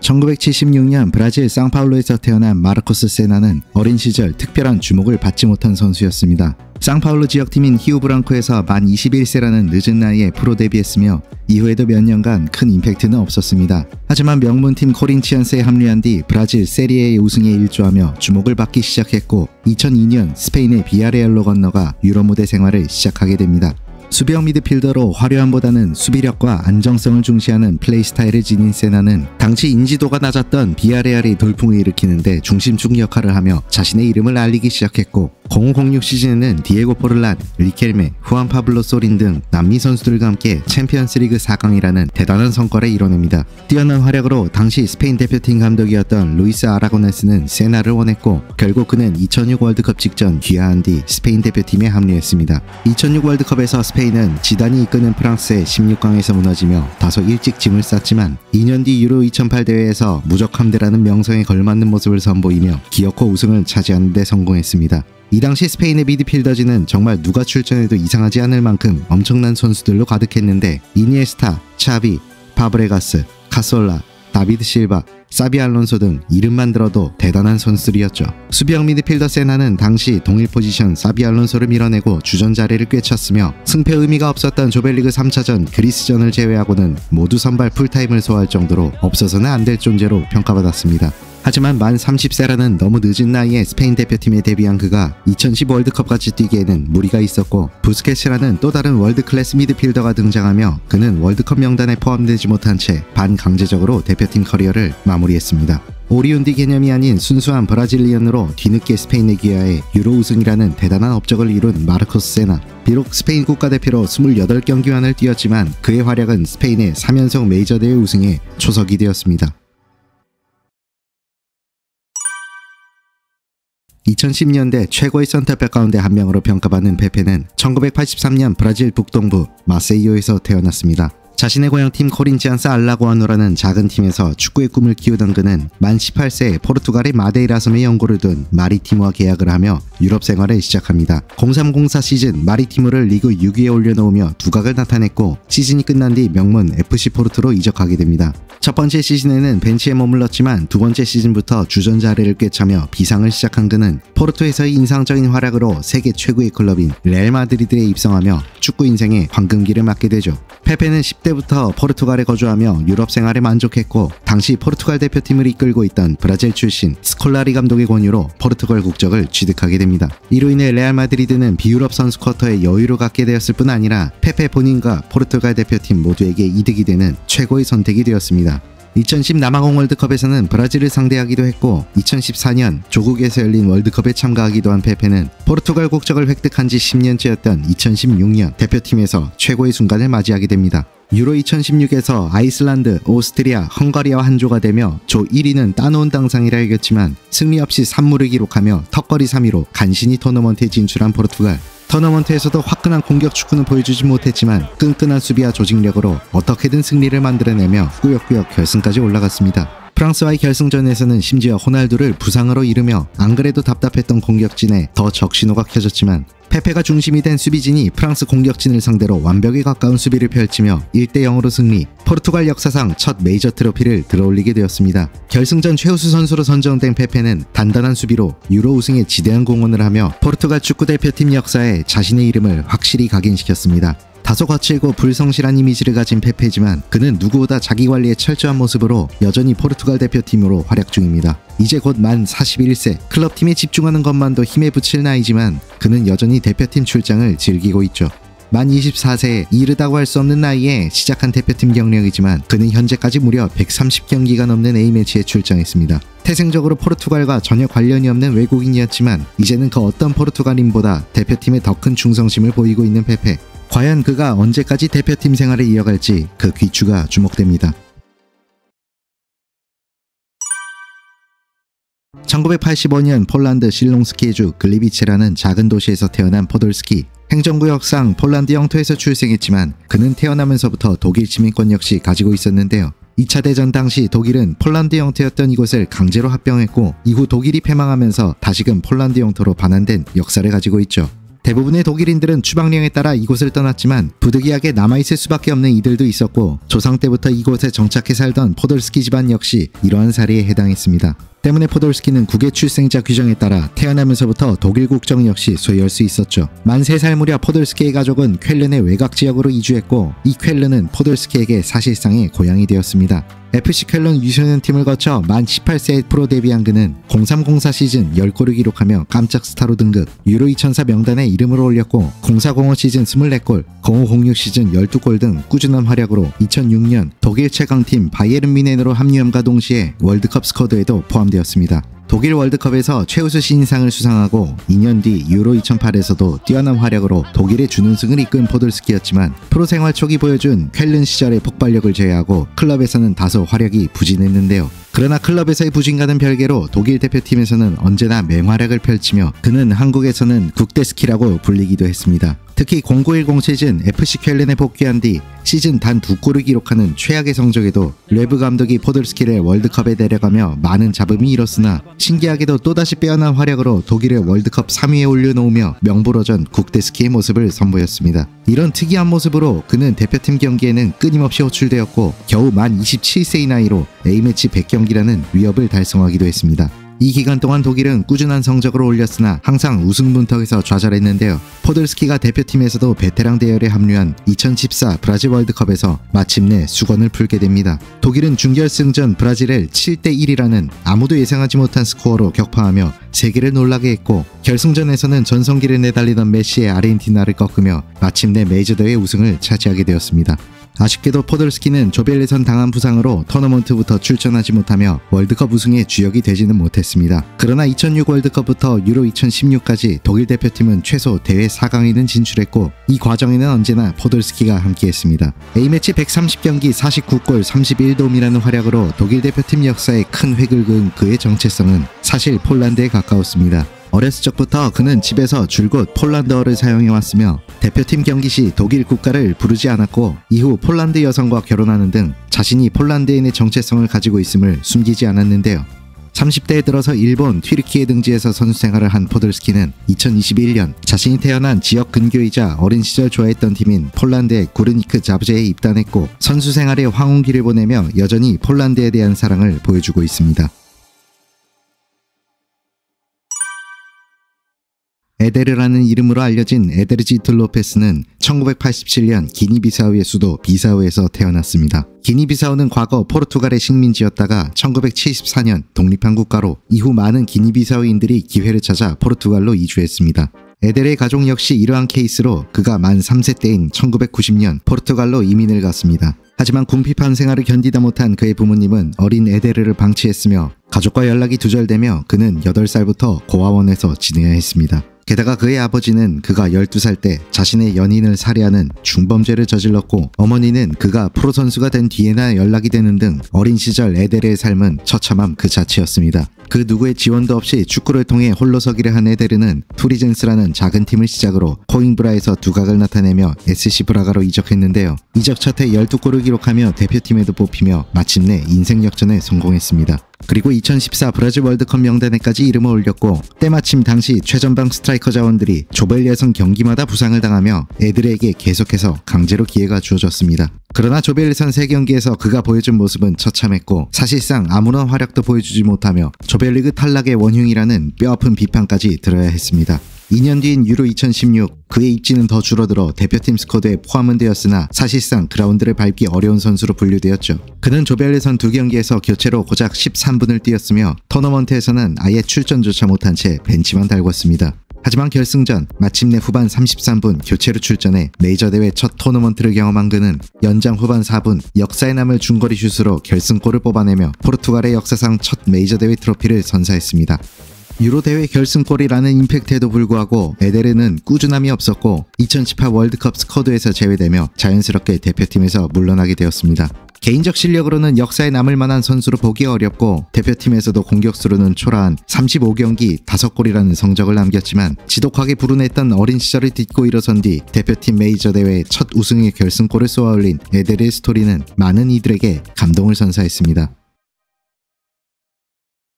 1976년 브라질 상파울루에서 태어난 마르코스 세나는 어린 시절 특별한 주목을 받지 못한 선수였습니다. 상파울루 지역팀인 히우브랑코에서 만 21세라는 늦은 나이에 프로 데뷔했으며 이후에도 몇 년간 큰 임팩트는 없었습니다. 하지만 명문팀 코린치안스에 합류한 뒤 브라질 세리에 우승에 일조하며 주목을 받기 시작했고 2002년 스페인의 비아레알로 건너가 유럽 무대 생활을 시작하게 됩니다. 수비형 미드필더로 화려함보다는 수비력과 안정성을 중시하는 플레이 스타일을 지닌 세나는 당시 인지도가 낮았던 비아레알이 돌풍을 일으키는데 중심축 역할을 하며 자신의 이름을 알리기 시작했고 0506 시즌에는 디에고 포를란, 리켈메, 후안 파블로 소린 등 남미 선수들과 함께 챔피언스리그 4강이라는 대단한 성과를 이뤄냅니다. 뛰어난 활약으로 당시 스페인 대표팀 감독이었던 루이스 아라고네스는 세나를 원했고 결국 그는 2006 월드컵 직전 귀화한 뒤 스페인 대표팀에 합류했습니다. 2006 월드컵에서 스페인은 지단이 이끄는 프랑스의 16강에서 무너지며 다소 일찍 짐을 쌌지만 2년 뒤 유로 2008 대회에서 무적함대라는 명성에 걸맞는 모습을 선보이며 기어코 우승을 차지하는 데 성공했습니다. 이 당시 스페인의 미드필더진은 정말 누가 출전해도 이상하지 않을 만큼 엄청난 선수들로 가득했는데 이니에스타, 차비, 파브레가스, 카솔라, 다비드 실바, 사비 알론소 등 이름만 들어도 대단한 선수들이었죠. 수비형 미드필더 세나는 당시 동일 포지션 사비 알론소를 밀어내고 주전 자리를 꿰찼으며 승패 의미가 없었던 조별리그 3차전 그리스전을 제외하고는 모두 선발 풀타임을 소화할 정도로 없어서는 안 될 존재로 평가받았습니다. 하지만 만 30세라는 너무 늦은 나이에 스페인 대표팀에 데뷔한 그가 2010 월드컵까지 뛰기에는 무리가 있었고 부스케츠라는 또 다른 월드클래스 미드필더가 등장하며 그는 월드컵 명단에 포함되지 못한 채 반강제적으로 대표팀 커리어를 마무리했습니다. 오리온디 개념이 아닌 순수한 브라질리언으로 뒤늦게 스페인에 귀화해 유로 우승이라는 대단한 업적을 이룬 마르코스 세나. 비록 스페인 국가대표로 28경기만을 뛰었지만 그의 활약은 스페인의 3연속 메이저대회 우승에 초석이 되었습니다. 2010년대 최고의 센터백 가운데 한 명으로 평가받는 페페는 1983년 브라질 북동부 마세이오에서 태어났습니다. 자신의 고향팀 코린치안스 알라고아노라는 작은 팀에서 축구의 꿈을 키우던 그는 만 18세에 포르투갈의 마데이라 섬에 연고를 둔 마리티모와 계약을 하며 유럽 생활을 시작합니다. 03-04 시즌 마리티모를 리그 6위에 올려놓으며 두각을 나타냈고 시즌이 끝난 뒤 명문 FC 포르투로 이적하게 됩니다. 첫 번째 시즌에는 벤치에 머물렀지만 두 번째 시즌부터 주전 자리를 꿰차며 비상을 시작한 그는 포르투에서의 인상적인 활약으로 세계 최고의 클럽인 레알 마드리드에 입성하며 축구 인생의 황금기를 맞게 되죠. 페페는 10대부터 포르투갈에 거주하며 유럽 생활에 만족했고 당시 포르투갈 대표팀을 이끌고 있던 브라질 출신 스콜라리 감독의 권유로 포르투갈 국적을 취득하게 됩니다. 이로 인해 레알 마드리드는 비유럽 선수 쿼터에 여유를 갖게 되었을 뿐 아니라 페페 본인과 포르투갈 대표팀 모두에게 이득이 되는 최고의 선택이 되었습니다. 2010 남아공 월드컵에서는 브라질을 상대하기도 했고 2014년 조국에서 열린 월드컵에 참가하기도 한 페페는 포르투갈 국적을 획득한 지 10년째였던 2016년 대표팀에서 최고의 순간을 맞이하게 됩니다. 유로 2016에서 아이슬란드, 오스트리아, 헝가리와 한조가 되며 조 1위는 따놓은 당상이라 여겼지만 승리 없이 3무를 기록하며 턱걸이 3위로 간신히 토너먼트에 진출한 포르투갈. 토너먼트에서도 화끈한 공격 축구는 보여주지 못했지만 끈끈한 수비와 조직력으로 어떻게든 승리를 만들어내며 꾸역꾸역 결승까지 올라갔습니다. 프랑스와의 결승전에서는 심지어 호날두를 부상으로 잃으며 안 그래도 답답했던 공격진에 더 적신호가 켜졌지만 페페가 중심이 된 수비진이 프랑스 공격진을 상대로 완벽에 가까운 수비를 펼치며 1대0으로 승리, 포르투갈 역사상 첫 메이저 트로피를 들어올리게 되었습니다. 결승전 최우수 선수로 선정된 페페는 단단한 수비로 유로 우승에 지대한 공헌을 하며 포르투갈 축구대표팀 역사에 자신의 이름을 확실히 각인시켰습니다. 다소 거칠고 불성실한 이미지를 가진 페페지만 그는 누구보다 자기관리에 철저한 모습으로 여전히 포르투갈 대표팀으로 활약 중입니다. 이제 곧 만 41세, 클럽팀에 집중하는 것만도 힘에 부칠 나이지만 그는 여전히 대표팀 출장을 즐기고 있죠. 만 24세에 이르다고 할 수 없는 나이에 시작한 대표팀 경력이지만 그는 현재까지 무려 130경기가 넘는 A매치에 출장했습니다. 태생적으로 포르투갈과 전혀 관련이 없는 외국인이었지만 이제는 그 어떤 포르투갈인보다 대표팀에 더 큰 충성심을 보이고 있는 페페. 과연 그가 언제까지 대표팀 생활을 이어갈지 그 귀추가 주목됩니다. 1985년 폴란드 실롱스키의 주 글리비체라는 작은 도시에서 태어난 포돌스키. 행정구역상 폴란드 영토에서 출생했지만 그는 태어나면서부터 독일 시민권 역시 가지고 있었는데요. 2차 대전 당시 독일은 폴란드 영토였던 이곳을 강제로 합병했고 이후 독일이 패망하면서 다시금 폴란드 영토로 반환된 역사를 가지고 있죠. 대부분의 독일인들은 추방령에 따라 이곳을 떠났지만 부득이하게 남아있을 수밖에 없는 이들도 있었고 조상 때부터 이곳에 정착해 살던 포돌스키 집안 역시 이러한 사례에 해당했습니다. 때문에 포돌스키는 국외 출생자 규정에 따라 태어나면서부터 독일 국적 역시 소유할 수 있었죠. 만 3살 무렵 포돌스키의 가족은 쾰른의 외곽 지역으로 이주했고 이 쾰른은 포돌스키에게 사실상의 고향이 되었습니다. FC 쾰른 유소년 팀을 거쳐 만 18세에 프로 데뷔한 그는 03-04 시즌 10골을 기록하며 깜짝 스타로 등극, 유로 2004 명단에 이름을 올렸고 04-05 시즌 24골, 05-06 시즌 12골 등 꾸준한 활약으로 2006년 독일 최강팀 바이에른 뮌헨으로 합류함과 동시에 월드컵 스쿼드에도 포함되었습니다. 독일 월드컵에서 최우수 신인상을 수상하고 2년 뒤 유로 2008에서도 뛰어난 활약으로 독일의 준우승을 이끈 포돌스키였지만 프로 생활 초기 보여준 쾰른 시절의 폭발력을 제외하고 클럽에서는 다소 활약이 부진했는데요. 그러나 클럽에서의 부진과는 별개로 독일 대표팀에서는 언제나 맹활약을 펼치며 그는 한국에서는 국대스키라고 불리기도 했습니다. 특히 0910 시즌 FC 쾰른에 복귀한 뒤 시즌 단 2골을 기록하는 최악의 성적에도 레브 감독이 포돌스키를 월드컵에 데려가며 많은 잡음이 일었으나 신기하게도 또다시 빼어난 활약으로 독일을 월드컵 3위에 올려놓으며 명불허전 국대스키의 모습을 선보였습니다. 이런 특이한 모습으로 그는 대표팀 경기에는 끊임없이 호출되었고 겨우 만 27세의 나이로 A매치 100경기라는 위협을 달성하기도 했습니다. 이 기간 동안 독일은 꾸준한 성적을 올렸으나 항상 우승 문턱에서 좌절했는데요. 포돌스키가 대표팀에서도 베테랑 대열에 합류한 2014 브라질 월드컵에서 마침내 수건을 풀게 됩니다. 독일은 준결승전 브라질을 7대1이라는 아무도 예상하지 못한 스코어로 격파하며 세계를 놀라게 했고 결승전에서는 전성기를 내달리던 메시의 아르헨티나를 꺾으며 마침내 메이저대회 우승을 차지하게 되었습니다. 아쉽게도 포돌스키는 조별예선 당한 부상으로 토너먼트부터 출전하지 못하며 월드컵 우승의 주역이 되지는 못했습니다. 그러나 2006 월드컵부터 유로 2016까지 독일 대표팀은 최소 대회 4강에는 진출했고 이 과정에는 언제나 포돌스키가 함께했습니다. A매치 130경기 49골 31도움이라는 활약으로 독일 대표팀 역사에 큰 획을 그은 그의 정체성은 사실 폴란드에 가까웠습니다. 어렸을 적부터 그는 집에서 줄곧 폴란드어를 사용해왔으며 대표팀 경기 시 독일 국가를 부르지 않았고 이후 폴란드 여성과 결혼하는 등 자신이 폴란드인의 정체성을 가지고 있음을 숨기지 않았는데요. 30대에 들어서 일본 튀르키예 등지에서 선수 생활을 한 포돌스키는 2021년 자신이 태어난 지역 근교이자 어린 시절 좋아했던 팀인 폴란드의 구르니크 자브제에 입단했고 선수 생활의 황혼기를 보내며 여전히 폴란드에 대한 사랑을 보여주고 있습니다. 에데르라는 이름으로 알려진 에데르지트 로페스는 1987년 기니비사우의 수도 비사우에서 태어났습니다. 기니비사우는 과거 포르투갈의 식민지였다가 1974년 독립한 국가로 이후 많은 기니비사우인들이 기회를 찾아 포르투갈로 이주했습니다. 에데르의 가족 역시 이러한 케이스로 그가 만 3세 때인 1990년 포르투갈로 이민을 갔습니다. 하지만 궁핍한 생활을 견디다 못한 그의 부모님은 어린 에데르를 방치했으며 가족과 연락이 두절되며 그는 8살부터 고아원에서 지내야 했습니다. 게다가 그의 아버지는 그가 12살 때 자신의 연인을 살해하는 중범죄를 저질렀고 어머니는 그가 프로선수가 된 뒤에나 연락이 되는 등 어린 시절 에데르의 삶은 처참함 그 자체였습니다. 그 누구의 지원도 없이 축구를 통해 홀로 서기를 한 에데르는 투리젠스라는 작은 팀을 시작으로 코잉브라에서 두각을 나타내며 SC 브라가로 이적했는데요. 이적 첫 해 12골을 기록하며 대표팀에도 뽑히며 마침내 인생 역전에 성공했습니다. 그리고 2014 브라질 월드컵 명단에까지 이름을 올렸고 때마침 당시 최전방 스트라이커 자원들이 조별예선 경기마다 부상을 당하며 에데르에게 계속해서 강제로 기회가 주어졌습니다. 그러나 조별예선 3경기에서 그가 보여준 모습은 처참했고 사실상 아무런 활약도 보여주지 못하며 조별리그 탈락의 원흉이라는 뼈아픈 비판까지 들어야 했습니다. 2년 뒤인 유로 2016 그의 입지는 더 줄어들어 대표팀 스쿼드에 포함은 되었으나 사실상 그라운드를 밟기 어려운 선수로 분류되었죠. 그는 조별예선 2경기에서 교체로 고작 13분을 뛰었으며 토너먼트에서는 아예 출전조차 못한 채 벤치만 달궜습니다. 하지만 결승전 마침내 후반 33분 교체로 출전해 메이저대회 첫 토너먼트를 경험한 그는 연장 후반 4분 역사에 남을 중거리 슛으로 결승골을 뽑아내며 포르투갈의 역사상 첫 메이저대회 트로피를 선사했습니다. 유로대회 결승골이라는 임팩트에도 불구하고 에데르는 꾸준함이 없었고 2018 월드컵 스쿼드에서 제외되며 자연스럽게 대표팀에서 물러나게 되었습니다. 개인적 실력으로는 역사에 남을 만한 선수로 보기 어렵고 대표팀에서도 공격수로는 초라한 35경기 5골이라는 성적을 남겼지만 지독하게 불운했던 어린 시절을 딛고 일어선 뒤 대표팀 메이저대회 첫 우승의 결승골을 쏘아올린 에데르의 스토리는 많은 이들에게 감동을 선사했습니다.